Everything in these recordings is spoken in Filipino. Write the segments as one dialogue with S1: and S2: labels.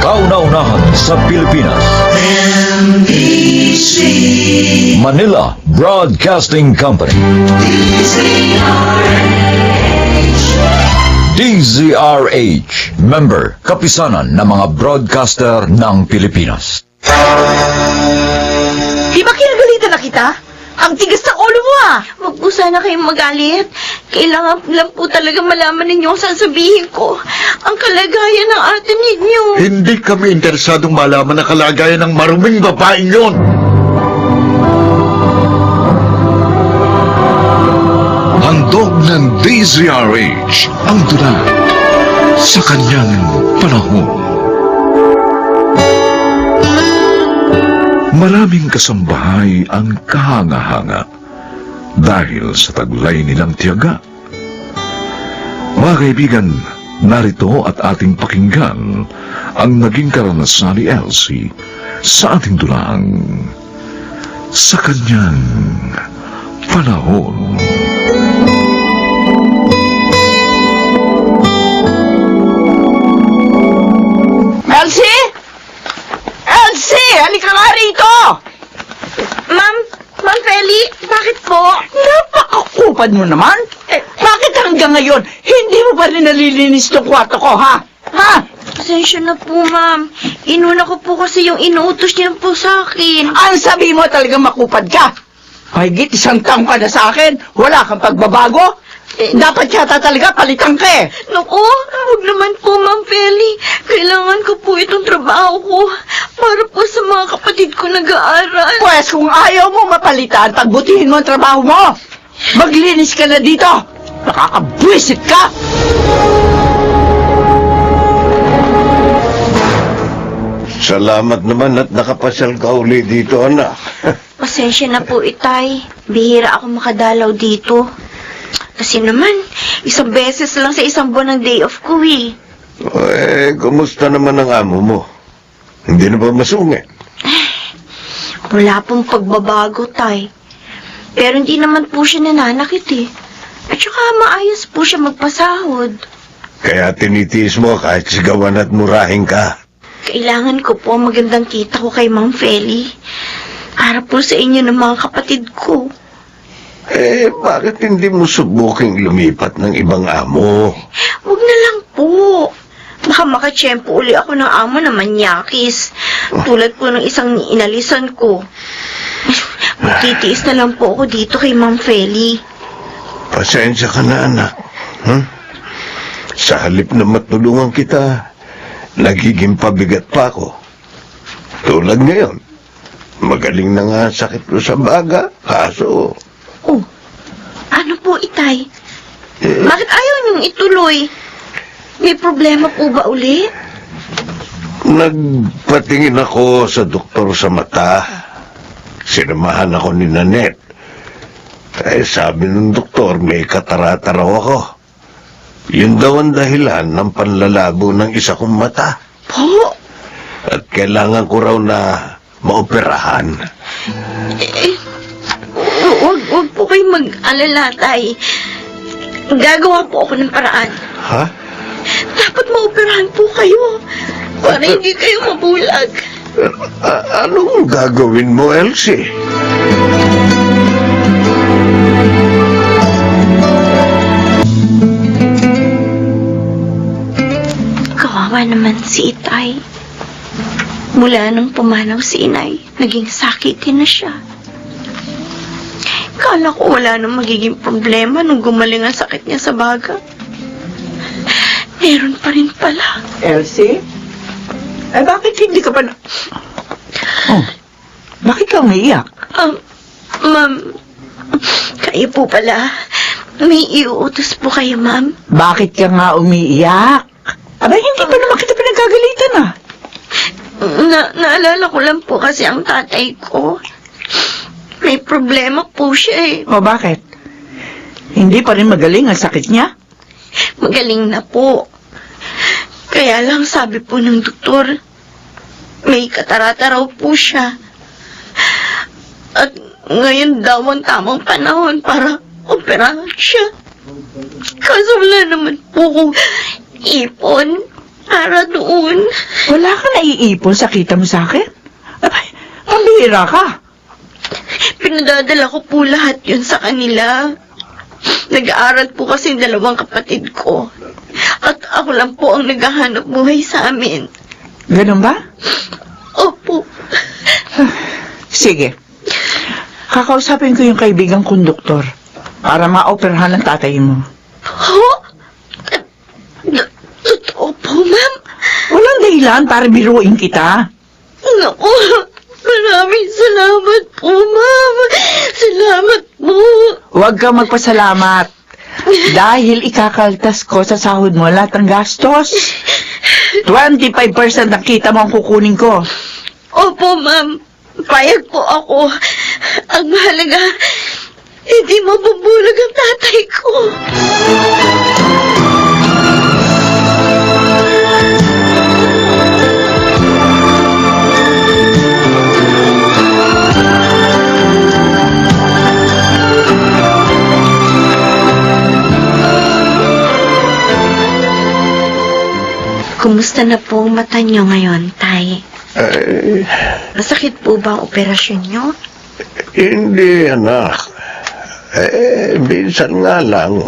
S1: Kauna-unahan sa Pilipinas.
S2: NBC
S1: Manila Broadcasting Company. DZRH, member, kapisanan ng mga broadcaster ng Pilipinas.
S3: Di ba kinagalitan na kita? Ang tigas ng ulo mo ah!
S4: Huwag po sana kayong magalit. Kailangan lang po talaga malaman ninyo ang sasabihin ko. Ang kalagayan ng ate ninyo.
S5: Hindi kami interesadong malaman ang kalagayan ng maruming babaeng yon. Handog ng DZRH ang dula sa kanyang panahon. Maraming kasambahay ang kahanga-hanga dahil sa taglay nilang tiyaga. Mga kaibigan, narito at ating pakinggan ang naging karanasan ni Elsie sa ating dulang sa kanyang panahon.
S3: Elsie! Elsie! Halika nga rito!
S4: Ma'am Feli, bakit po?
S3: Napakakupad mo naman! Bakit hanggang ngayon, hindi mo pa rin nalilinis tong kwarto ko, ha? Ha?
S4: Pasensya na po, ma'am. Inuna ko po kasi yung inuutos niya po sa akin.
S3: Ang sabi mo talagang makupad ka! Mahigit 1 taong ka na sa akin, wala kang pagbabago? Dapat yata talaga palitan ka eh!
S4: Naku, huwag naman po, Ma'am Feli. Kailangan ko po itong trabaho ko para po sa mga kapatid ko nag-aaral.
S3: Pwes kung ayaw mo mapalitan, pagbutihin mo ang trabaho mo! Maglinis ka na dito! Nakakabwisit ka!
S5: Salamat naman at nakapasyal ka uli dito, anak.
S4: Pasensya na po, Itay. Bihira ako makadalaw dito. Kasi naman, 1 beses lang sa 1 buwan ng day off ko eh.
S5: Kumusta naman ang amo mo? Hindi na ba masungit?
S4: Wala pong pagbabago, Tay. Pero hindi naman po siya nananakit eh. At saka maayos po siya magpasahod.
S5: Kaya tinitiis mo kahit sigawan at murahin ka.
S4: Kailangan ko po ang magandang kita ko kay Ma'am Feli. Para po sa inyo ng mga kapatid ko.
S5: Bakit hindi mo subuking lumipat ng ibang amo?
S4: Huwag na lang po. Baka makatsyempo uli ako ng amo na manyakis. Tulad po ng isang inalisan ko. Magtitiis na lang po ako dito kay Ma'am Feli.
S5: Pasensya ka na, anak. Sa halip na matulungan kita, nagiging pabigat pa ako. Tulad ngayon, magaling na nga ang sakit ko sa baga, kaso...
S4: Oh, ano po, Itay? Bakit ayaw niyong ituloy? May problema po ba uli?
S5: Nagpatingin ako sa doktor sa mata. Sinamahan ako ni Nanette. Sabi ng doktor, may katarata raw ako. Yun daw ang dahilan ng panlalabo ng isa kong mata.
S4: Po?
S5: At kailangan ko raw na maoperahan.
S4: Huwag po kayong mag-alala, Tay. Gagawa po ako ng paraan.
S5: Ha?
S4: Dapat maoperahan po kayo. Para hindi kayo mabulag.
S5: Anong gagawin mo, Elsie?
S4: Kawawa naman si Itay. Mula nung pumanaw si Inay, naging sakitin na siya. Kala ko wala nang magiging problema nung gumaling ang sakit niya sa baga. Meron pa rin pala.
S3: Elsie? Bakit hindi ka pa na... Oh, bakit ka umiiyak?
S4: Ma'am, kayo po pala. May iuutos po kayo, ma'am.
S3: Bakit ka nga umiiyak? Abay, hindi pa naman kita pinagkagalitan ah.
S4: Naalala ko lang po kasi ang tatay ko. May problema po siya eh.
S3: O bakit? Hindi pa rin magaling ang sakit niya?
S4: Magaling na po. Kaya lang sabi po ng doktor, may katarata raw po siya. At ngayon daw ang tamang panahon para operahan siya. Kaso wala naman po akong ipon para doon.
S3: Wala ka naiipon sa kita mo sa akin? Abay, pambihira ka.
S4: Pinadadala ko po lahat yun sa kanila. Nag-aaral po kasi yung dalawang kapatid ko. At ako lang po ang naghahanap buhay sa amin.
S3: Ganun ba?
S4: Opo.
S3: Sige. Kakausapin ko yung kaibigang konduktor para maoperahan ang tatay mo.
S4: Ho? Totoo po, ma'am?
S3: Walang dahilan para biruin kita.
S4: Naku, maraming salamat po, ma'am. Salamat po.
S3: Huwag kang magpasalamat. Dahil ikakaltas ko sa sahod mo lahat ng gastos. 25% ng kita mo ang kukunin ko.
S4: Opo, ma'am. Payag po ako. Ang mahalaga, hindi mabubulag ang tatay ko. Kumusta na po ang mata niyo ngayon, Tay? Masakit po ba ang operasyon niyo?
S5: Hindi, anak. Minsan nga lang,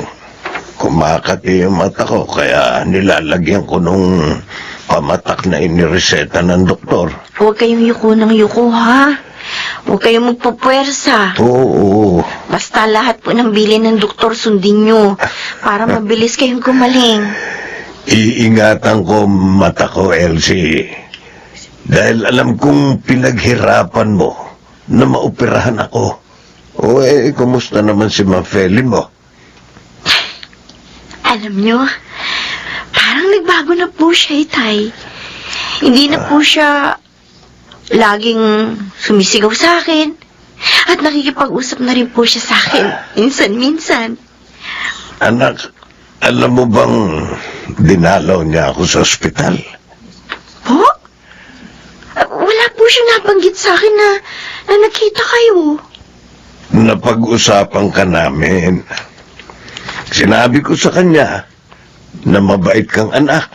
S5: kumakati yung mata ko, kaya nilalagyan ko nung pamatak na inireseta ng doktor.
S4: Huwag kayong yuko ng yuko, ha? Huwag kayong magpupwersa.
S5: Oo.
S4: Basta lahat po ng bilin ng doktor sundin nyo para mabilis kayong gumaling.
S5: Iingatan ko mata ko, Elsie. Dahil alam kong pinaghirapan mo na maoperahan ako. O kumusta naman si Ma'am Feli mo?
S4: Alam nyo, parang nagbago na po siya, Tay. Hindi na po siya laging sumisigaw sa akin. At nakikipag-usap na rin po siya sa akin, minsan-minsan.
S5: Anak, alam mo bang dinalaw niya ako sa ospital?
S4: Po? Wala po siya nabanggit sa akin na nakita kayo.
S5: Napag-usapan ka namin. Sinabi ko sa kanya na mabait kang anak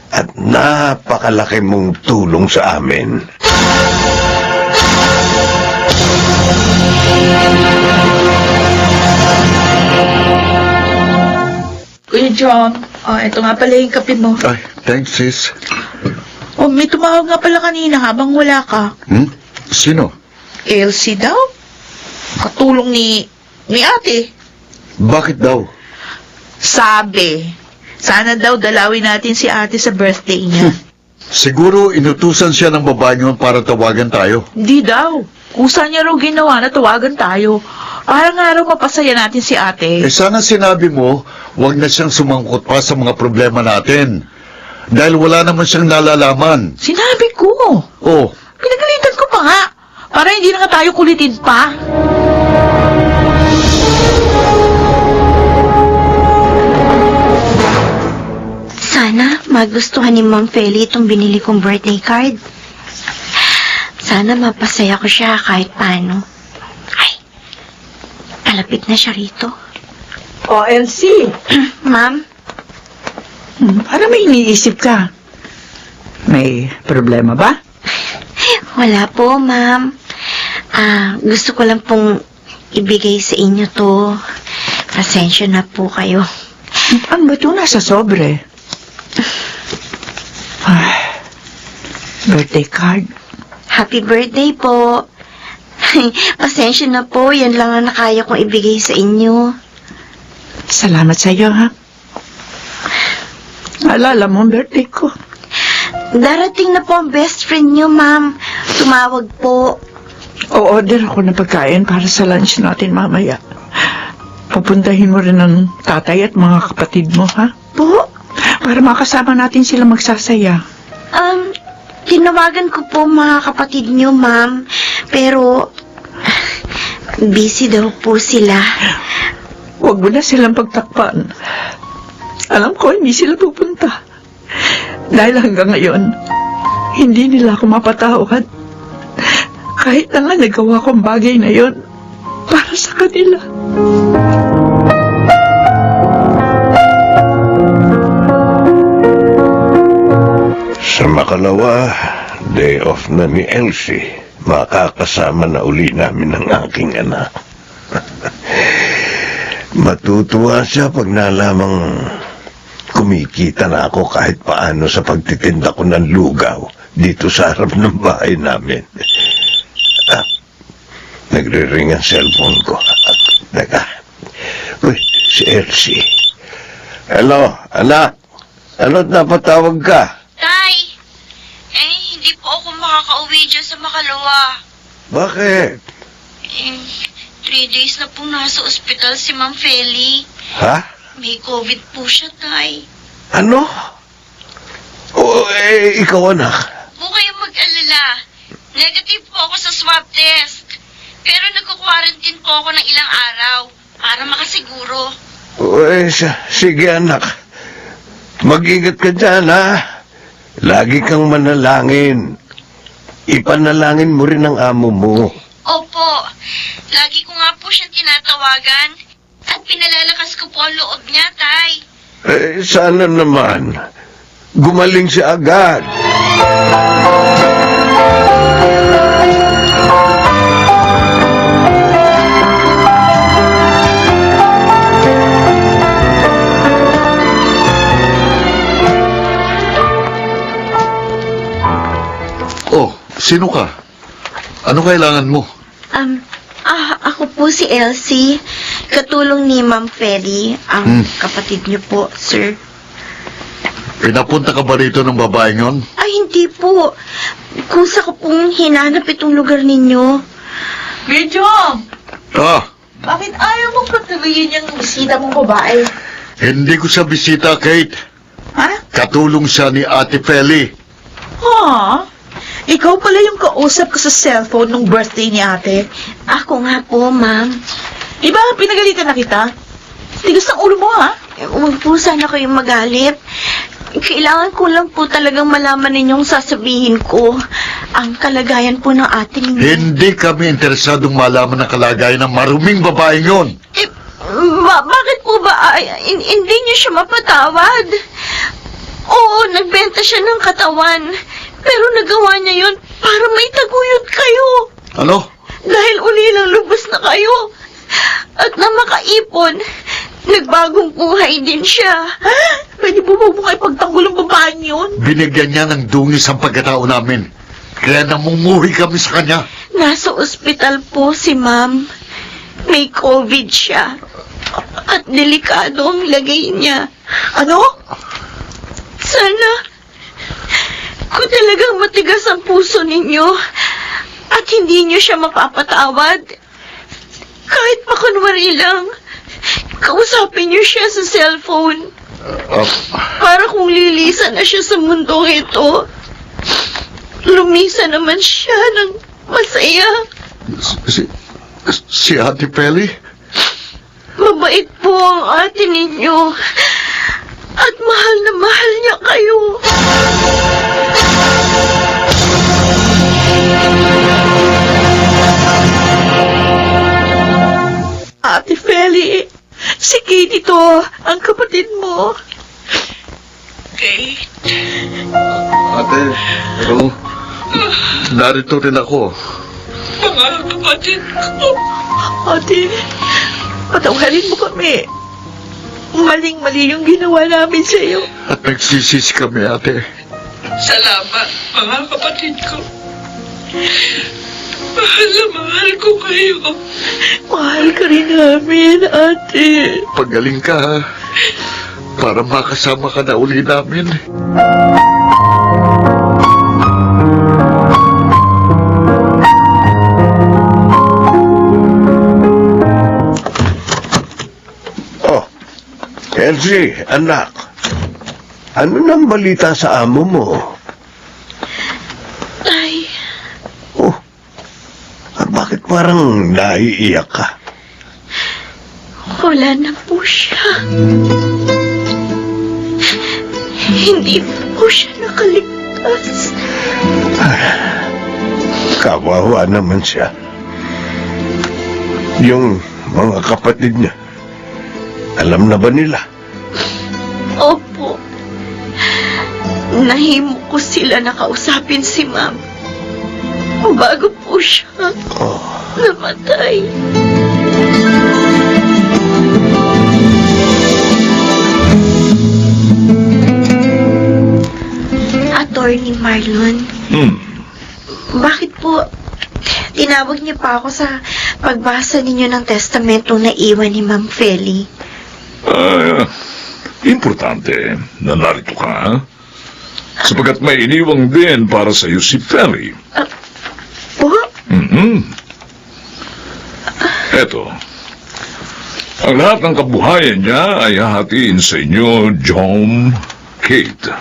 S5: at napakalaki mong tulong sa amin.
S2: Kuya John, ito nga pala yung kape mo.
S6: Ay, thanks, sis.
S2: May tumawag nga pala kanina habang wala ka.
S6: Sino?
S2: Elsie daw? Katulong ni ate.
S6: Bakit daw?
S2: Sabi, sana daw dalawin natin si ate sa birthday niya.
S6: Siguro inutusan siya ng babae niyo para tawagan tayo.
S2: Hindi daw. Kusa niya raw ginawa na tawagan tayo. Para nga raw mapasaya natin si ate.
S6: Sana sinabi mo, huwag na siyang sumangkot pa sa mga problema natin. Dahil wala naman siyang nalalaman.
S2: Sinabi ko.
S6: Oh,
S2: Pinagalitan ko pa nga. Para hindi na nga tayo kulitin pa.
S4: Sana magustuhan ni Ma'am Feli itong binili kong birthday card. Sana mapasaya ko siya kahit paano. Ay, kalapit na siya rito.
S3: O, Elsie,
S4: Ma'am,
S3: para may iniisip ka. May problema ba?
S4: wala po, Ma'am. Gusto ko lang pong ibigay sa inyo to. Pasensya na po kayo.
S3: Ang bato nasa sobre. Birthday card.
S4: Happy birthday po. Pasensya na po, yan lang ang nakaya kong ibigay sa inyo.
S3: Salamat sa iyo, ha? Alala mo ang birthday ko.
S4: Darating na po ang best friend niyo, Ma'am. Tumawag po.
S3: O-order ako ng pagkain para sa lunch natin mamaya. Papuntahin mo rin ang tatay at mga kapatid mo, ha?
S4: Po?
S3: Para makasama natin sila magsasaya.
S4: Tinawagan ko po mga kapatid niyo, Ma'am. Pero, busy daw po sila.
S3: Huwag mo na silang pagtakpan. Alam ko, hindi sila pupunta. Dahil hanggang ngayon, hindi nila ako mapatawad. Kahit na nga nagawa kong bagay na yon para sa kanila.
S5: Pangalawa, day off na ni Elsie. Makakasama na uli namin ang aking anak. Matutuwa siya pag nalamang kumikita na ako kahit paano sa pagtitinda ko ng lugaw dito sa harap ng bahay namin. Nagre-ring ang cellphone ko. Teka. Uy, si Elsie. Hello, anak. Ano't napatawag ka?
S4: Tay, hindi po ako makaka-uwi dyan sa Makalawa.
S5: Bakit?
S4: 3 days na pong nasa ospital si Ma'am Feli.
S5: Ha?
S4: May COVID po siya, Tay.
S5: Ano? O, ikaw anak.
S4: Huwag kayong mag-alala. Negative po ako sa swab test. Pero nagko-quarantine po ako ng ilang araw para makasiguro.
S5: O, sige anak. Mag-ingat ka dyan, ha? Lagi kang manalangin. Ipanalangin mo rin ang amo mo.
S4: Opo, lagi ko nga po siyang tinatawagan at pinalalakas ko po ang loob niya, Tay.
S5: Sana naman. Gumaling siya agad.
S6: Oh, sino ka? Ano kailangan mo?
S4: Ako po si Elsie, katulong ni Ma'am Feli, ang kapatid niyo po, sir.
S6: Pinapunta ka ba rito ng babaeng yon?
S4: Ay, hindi po. Kusa ko pong hinanap itong lugar ninyo.
S2: Bidyong!
S6: Ah,
S2: Bakit ayaw mo patuloyin yung bisita mong babae?
S6: hindi ko siya bisita, Kate.
S2: Ha?
S6: Katulong siya ni Ate Feli.
S2: Ha? Ikaw pala yung kausap ko sa cellphone nung birthday ni ate.
S4: Ako nga po, ma'am.
S2: Di ba pinagalitan na kita? Tigas ng ulo mo, ha?
S4: Huwag po sana kayong magalit. Kailangan ko lang po talagang malaman ninyong sasabihin ko ang kalagayan po ng ate ninyo.
S6: Hindi kami interesadong malaman ang kalagayan ng maruming babaeng yon.
S4: Bakit po ba hindi niyo siya mapatawad? Oo, nagbenta siya ng katawan. Pero nagawa niya yun para may taguyod kayo.
S6: Ano?
S4: Dahil ulilang lubos na kayo. At na makaipon, nagbagong buhay din siya.
S2: Ha? Pwede po mo kayo pagtanggol ang babaeng yun?
S6: Binigyan niya ng dungis ang pagkatao namin. Kaya namumuhi kami sa kanya.
S4: Nasa ospital po si ma'am. May COVID siya. At delikado ang lagay niya.
S2: Ano?
S4: Sana, kung talagang matigas ang puso ninyo at hindi niyo siya mapapatawad, kahit pakunwari lang, kausapin niyo siya sa cellphone. Para kung lilisa na siya sa mundong ito, lumisa naman siya ng masaya.
S6: Si Ate Feli?
S4: Mabait po ang ate ninyo. At mahal na mahal niya kayo.
S2: Ate Feli, si Katie to, ang kapatid mo. Kate?
S6: Ate, hello? Narito rin ako.
S2: Mga kapatid ko. Ate, patawarin mo kami. Maling-mali yung ginawa namin sa iyo.
S6: At nagsisisi kami, ate.
S2: Salamat, mga kapatid ko. Mahal na mahal ko kayo. Mahal ka rin namin, ate.
S6: Pagaling ka, ha? Para makasama ka na uli namin.
S5: Elsie, anak. Ano nang balita sa amo mo?
S4: Ay,
S5: Bakit parang naiiyak ka?
S4: wala na po siya. Hindi po siya nakaligtas.
S5: Kawawa naman siya. Yung mga kapatid niya, alam na ba nila?
S4: Opo. nahimo ko sila nakausapin si Ma'am. Bago po siya namatay. Attorney Marlon, bakit po tinawag niyo pa ako sa pagbasa ninyo ng testamento na iwan ni Ma'am Feli?
S7: Importante na narito ka, sapagkat may iniwang din para sa iyo si Feli.
S4: Po?
S7: Eto, ang lahat ng kabuhayan niya ay hahatiin sa inyo, John, Kate.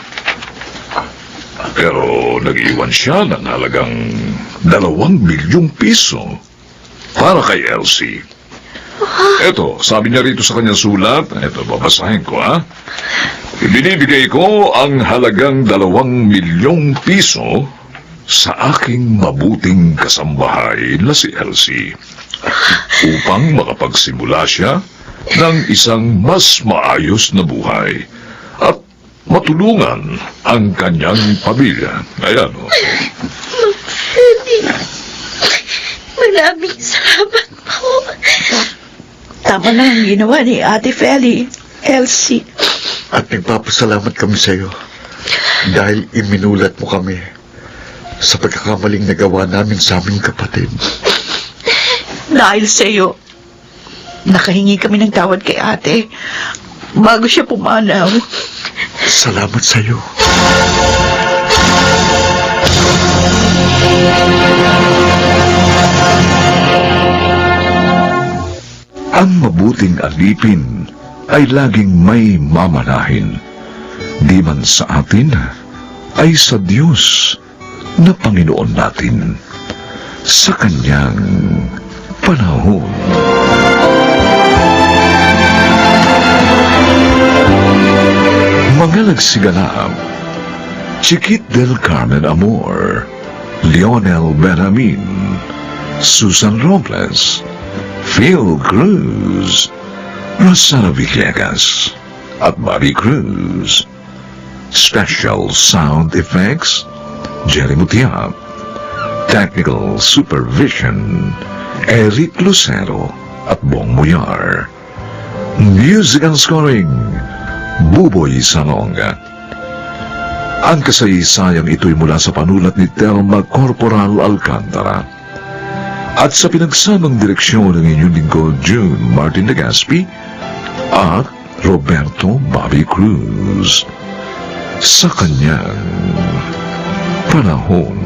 S7: Pero nag-iwan siya ng halagang 2 milyong piso para kay Elsie. Eto, sabi niya rito sa kanyang sulat, eto, babasahin ko, ha? Ibinibigay ko ang halagang 2 milyong piso sa aking mabuting kasambahay na si Elsie upang makapagsimula siya ng isang mas maayos na buhay at matulungan ang kanyang pamilya. Ayan, o.
S4: Maraming salamat po.
S3: Tama na ang ginawa ni Ate Feli, Elsie.
S6: At nagpapasalamat kami sa iyo dahil iminulat mo kami sa pagkakamaling nagawa namin sa aming kapatid.
S3: Dahil sa iyo, nakahingi kami ng tawad kay ate bago siya pumanaw.
S6: Salamat sa iyo.
S1: Ang mabuting alipin ay laging may mamanahin, di man sa atin, ay sa Diyos na Panginoon natin, sa Kanyang panahon. Mga nagsiganap, Chiquit del Carmen Amor, Lionel Benjamin, Susan Robles, Phil Cruz, Rosana Villegas, at Bobby Cruz. Special Sound Effects, Jerry Mutiap. Technical Supervision, Eric Lucero at Bong Muyar. Music and Scoring, Buboy Salonga. Ang kasaysayang ito'y mula sa panulat ni Telma Corporal Alcantara at sa pinagsamang direksyon ng inyong lingkod June Martin Legaspi at Roberto Bobby Cruz sa kanyang panahon.